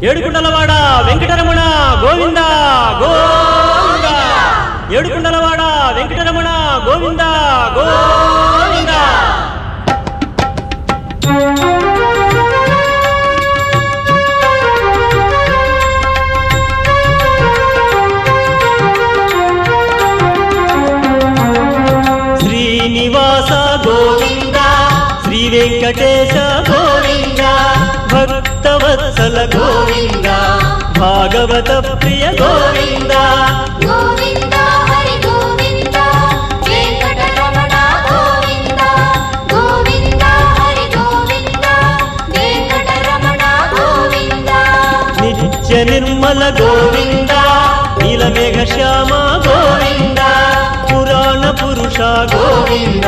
ఏడుకుండలవాడ వెంకటరమణ గోవింద గోవింద ఏడుకుండలవాడ వెంకటరమణ గోవింద గోవింద శ్రీనివాస గోవింద శ్రీ వెంకటేశ గోవింద భక్తవత్సల గోవింద భాగవత ప్రియ గోవింద గోవింద హరి గోవింద వెంకటరమణ గోవింద గోవింద హరి గోవింద వెంకటరమణ గోవింద నిత్య నిర్మల గోవింద నీలమేఘ శ్యామ గోవింద పురాణ పురుష గోవింద